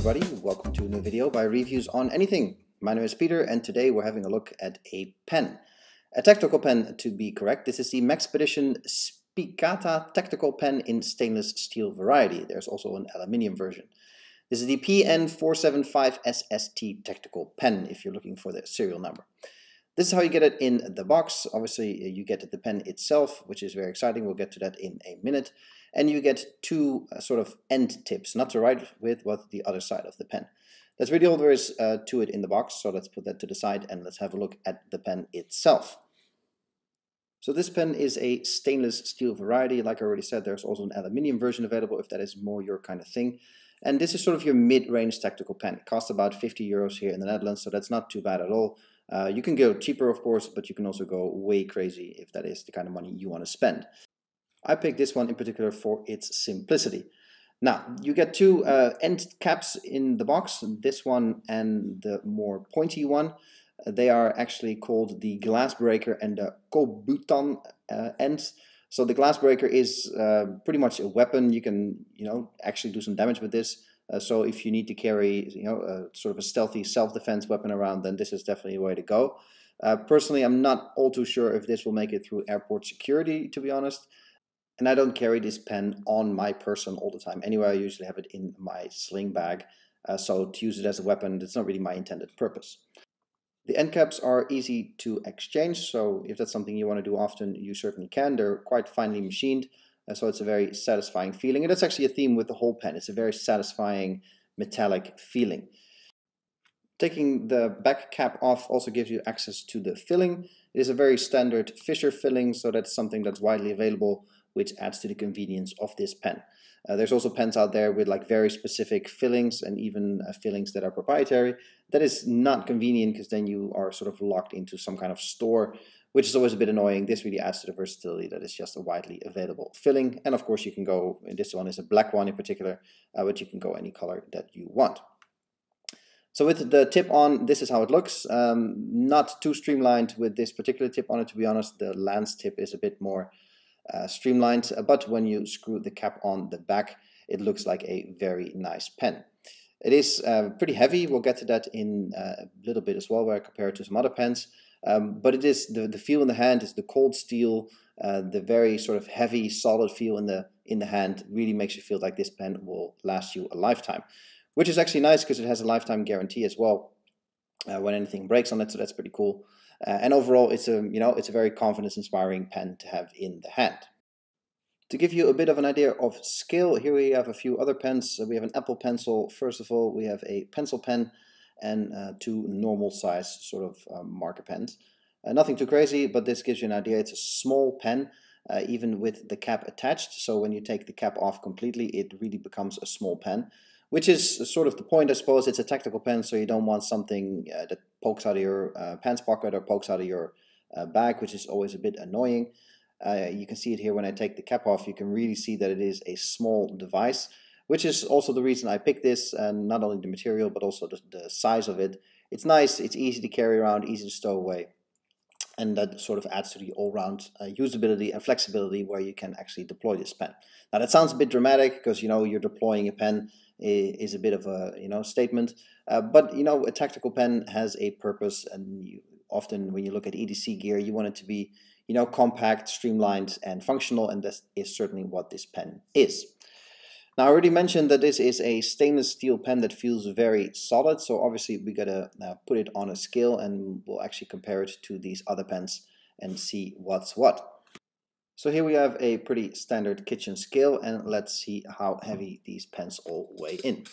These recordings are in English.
everybody, welcome to a new video by Reviews on Anything. My name is Peter and today we're having a look at a pen. A tactical pen to be correct. This is the MAXPEDITION Spikata Tactical Pen in stainless steel variety. There's also an aluminium version. This is the PN475SST Tactical Pen if you're looking for the serial number. This is how you get it in the box. Obviously you get the pen itself, which is very exciting. We'll get to that in a minute. And you get two sort of end tips, not to write with, but the other side of the pen. That's really all there is to it in the box, so let's put that to the side and let's have a look at the pen itself. So this pen is a stainless steel variety. Like I already said, there's also an aluminium version available if that is more your kind of thing. And this is sort of your mid-range tactical pen. It costs about 50 euros here in the Netherlands, so that's not too bad at all. You can go cheaper, of course, but you can also go way crazy if that is the kind of money you want to spend. I picked this one in particular for its simplicity. Now, you get two end caps in the box, this one and the more pointy one. They are actually called the glass breaker and the kobutan ends. So the glass breaker is pretty much a weapon. You can, actually do some damage with this. So if you need to carry, sort of a stealthy self-defense weapon around, then this is definitely a way to go. Personally, I'm not all too sure if this will make it through airport security, to be honest. And I don't carry this pen on my person all the time. Anyway, I usually have it in my sling bag. So to use it as a weapon, that's not really my intended purpose. The end caps are easy to exchange. So if that's something you want to do often, you certainly can. They're quite finely machined. So it's a very satisfying feeling. And that's actually a theme with the whole pen. It's a very satisfying metallic feeling. Taking the back cap off also gives you access to the filling. It is a very standard Fisher filling, so that's something that's widely available, which adds to the convenience of this pen. There's also pens out there with like very specific fillings and even fillings that are proprietary. That is not convenient because then you are sort of locked into some kind of store, which is always a bit annoying. This really adds to the versatility that is just a widely available filling. And of course you can go, this one is a black one in particular, but you can go any color that you want. So with the tip on, this is how it looks. Not too streamlined with this particular tip on it, to be honest. The lance tip is a bit more streamlined, but when you screw the cap on the back, it looks like a very nice pen. It is pretty heavy. We'll get to that in a little bit as well, where I compare it to some other pens. But it is the feel in the hand is the cold steel, the very sort of heavy, solid feel in the hand really makes you feel like this pen will last you a lifetime, which is actually nice because it has a lifetime guarantee as well when anything breaks on it. So that's pretty cool. And overall, it's a very confidence-inspiring pen to have in the hand. To give you a bit of an idea of scale, here we have a few other pens. We have an Apple Pencil. First of all, we have a pencil pen and two normal size sort of marker pens. Nothing too crazy, but this gives you an idea. It's a small pen, even with the cap attached. So when you take the cap off completely, it really becomes a small pen. Which is sort of the point, I suppose. It's a tactical pen, so you don't want something that pokes out of your pants pocket or pokes out of your bag, which is always a bit annoying. You can see it here when I take the cap off. You can really see that it is a small device, which is also the reason I picked this, and not only the material, but also the size of it. It's nice, it's easy to carry around, easy to stow away. And that sort of adds to the all-round usability and flexibility where you can actually deploy this pen. Now that sounds a bit dramatic because, you're deploying a pen is a bit of a statement, but a tactical pen has a purpose, and often when you look at EDC gear, you want it to be compact, streamlined, and functional, and this is certainly what this pen is. Now I already mentioned that this is a stainless steel pen that feels very solid, so obviously we gotta put it on a scale, and we'll actually compare it to these other pens and see what's what. So here we have a pretty standard kitchen scale, and let's see how heavy these pens all weigh in.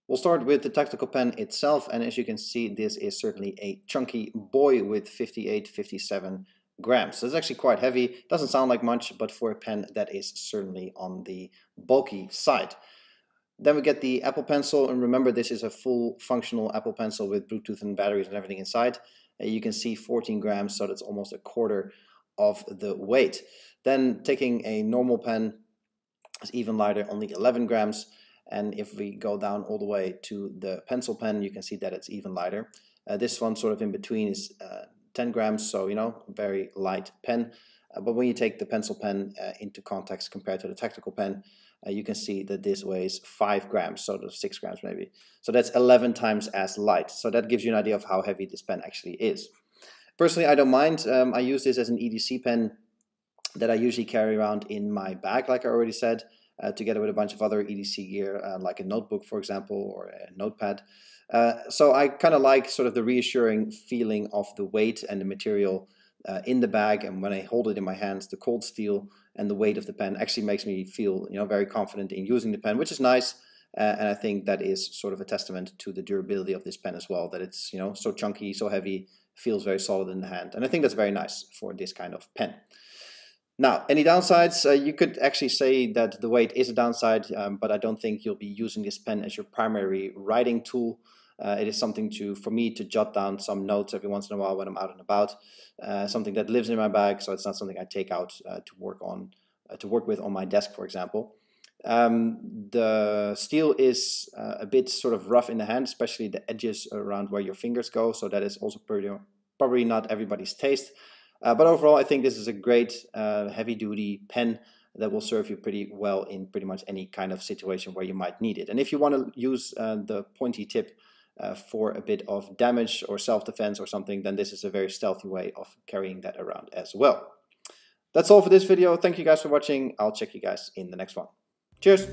We'll start with the tactical pen itself, and as you can see, this is certainly a chunky boy with 57 grams. So it's actually quite heavy. Doesn't sound like much, but for a pen that is certainly on the bulky side. Then we get the Apple Pencil, and remember this is a full functional Apple Pencil with Bluetooth and batteries and everything inside. You can see 14 grams, so that's almost a quarter of the weight. Then taking a normal pen is even lighter, only 11 grams. And if we go down all the way to the pencil pen, you can see that it's even lighter. This one sort of in between is 10 grams, so very light pen. But when you take the pencil pen into context compared to the tactical pen, you can see that this weighs 5 grams, so 6 grams maybe. So that's 11 times as light. So that gives you an idea of how heavy this pen actually is. Personally, I don't mind. I use this as an EDC pen that I usually carry around in my bag, like I already said, together with a bunch of other EDC gear, like a notebook, for example, or a notepad. So I kind of like sort of the reassuring feeling of the weight and the material in the bag, and when I hold it in my hands, the cold steel and the weight of the pen actually makes me feel, very confident in using the pen, which is nice. And I think that is sort of a testament to the durability of this pen as well, that it's so chunky, so heavy, feels very solid in the hand, and I think that's very nice for this kind of pen. Now, any downsides? You could actually say that the weight is a downside, but I don't think you'll be using this pen as your primary writing tool. It is something for me to jot down some notes every once in a while when I'm out and about. Something that lives in my bag, so it's not something I take out to work with on my desk, for example. The steel is a bit sort of rough in the hand, especially the edges around where your fingers go, so that is also probably not everybody's taste. But overall, I think this is a great heavy-duty pen that will serve you pretty well in pretty much any kind of situation where you might need it. And if you want to use the pointy tip for a bit of damage or self-defense or something, then this is a very stealthy way of carrying that around as well. That's all for this video. Thank you guys for watching. I'll check you guys in the next one. Cheers!